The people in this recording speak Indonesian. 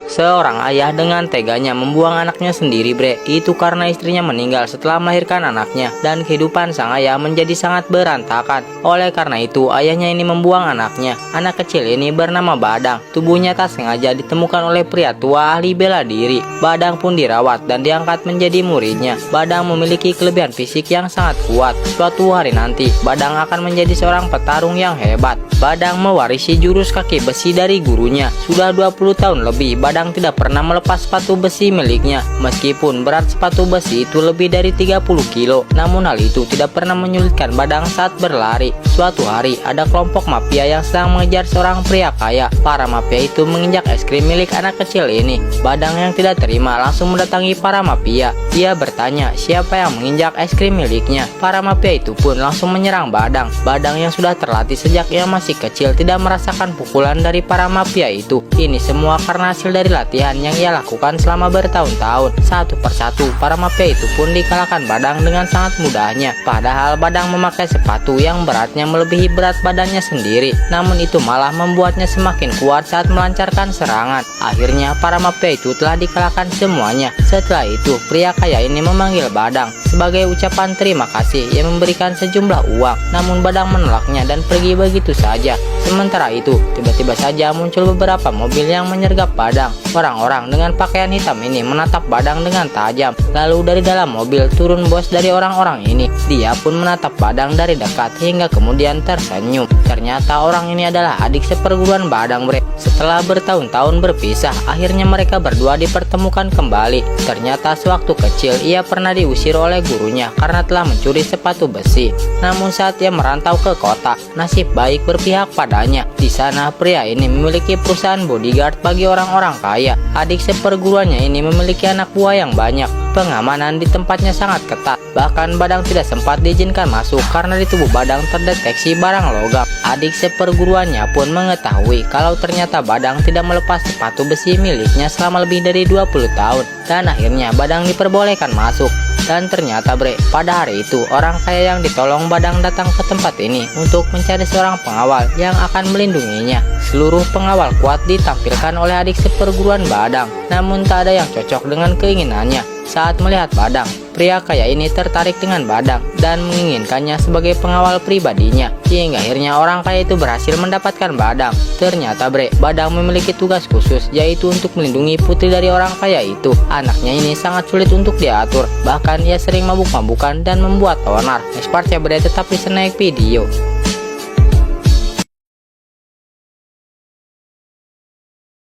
Seorang ayah dengan teganya membuang anaknya sendiri, bre. Itu karena istrinya meninggal setelah melahirkan anaknya, dan kehidupan sang ayah menjadi sangat berantakan. Oleh karena itu, ayahnya ini membuang anaknya. Anak kecil ini bernama Badang. Tubuhnya tak sengaja ditemukan oleh pria tua ahli bela diri. Badang pun dirawat dan diangkat menjadi muridnya. Badang memiliki kelebihan fisik yang sangat kuat. Suatu hari nanti, Badang akan menjadi seorang petarung yang hebat. Badang mewarisi jurus kaki besi dari gurunya. Sudah 20 tahun lebih, Badang tidak pernah melepas sepatu besi miliknya. Meskipun berat sepatu besi itu lebih dari 30 kilo, namun hal itu tidak pernah menyulitkan Badang saat berlari. Suatu hari, ada kelompok mafia yang sedang mengejar seorang pria kaya. Para mafia itu menginjak es krim milik anak kecil ini. Badang yang tidak terima langsung mendatangi para mafia. Dia bertanya siapa yang menginjak es krim miliknya. Para mafia itu pun langsung menyerang Badang. Badang yang sudah terlatih sejak ia masih kecil tidak merasakan pukulan dari para mafia itu. Ini semua karena hasil dari latihan yang ia lakukan selama bertahun-tahun. Satu persatu, para mafia itu pun dikalahkan Badang dengan sangat mudahnya. Padahal Badang memakai sepatu yang beratnya melebihi berat badannya sendiri. Namun itu malah membuatnya semakin kuat saat melancarkan serangan. Akhirnya para mafia itu telah dikalahkan semuanya. Setelah itu, pria kaya ini memanggil Badang. Sebagai ucapan terima kasih, ia memberikan sejumlah uang. Namun Badang menolaknya dan pergi begitu saja. Sementara itu, tiba-tiba saja muncul beberapa mobil yang menyergap Badang. Orang-orang dengan pakaian hitam ini menatap Badang dengan tajam. Lalu dari dalam mobil turun bos dari orang-orang ini. Dia pun menatap Badang dari dekat hingga kemudian tersenyum. Ternyata orang ini adalah adik seperguruan Badang, bre. Setelah bertahun-tahun berpisah, akhirnya mereka berdua dipertemukan kembali. Ternyata sewaktu kecil ia pernah diusir oleh gurunya karena telah mencuri sepatu besi. Namun saat ia merantau ke kota, nasib baik berpihak padanya. Di sana pria ini memiliki perusahaan bodyguard bagi orang-orang kaya. Adik seperguruannya ini memiliki anak buah yang banyak. Pengamanan di tempatnya sangat ketat. Bahkan Badang tidak sempat diizinkan masuk karena di tubuh Badang terdeteksi barang logam. Adik seperguruannya pun mengetahui kalau ternyata Badang tidak melepas sepatu besi miliknya selama lebih dari 20 tahun. Dan akhirnya Badang diperbolehkan masuk. Dan ternyata, bre, pada hari itu orang kaya yang ditolong Badang datang ke tempat ini untuk mencari seorang pengawal yang akan melindunginya. Seluruh pengawal kuat ditampilkan oleh adik seperguruan Badang. Namun tak ada yang cocok dengan keinginannya. Saat melihat Badang, pria kaya ini tertarik dengan Badang dan menginginkannya sebagai pengawal pribadinya. Hingga akhirnya orang kaya itu berhasil mendapatkan Badang. Ternyata, bre, Badang memiliki tugas khusus, yaitu untuk melindungi putri dari orang kaya itu. Anaknya ini sangat sulit untuk diatur. Bahkan ia sering mabuk-mabukan dan membuat onar. Next part ya, bre, tetap bisa naik video.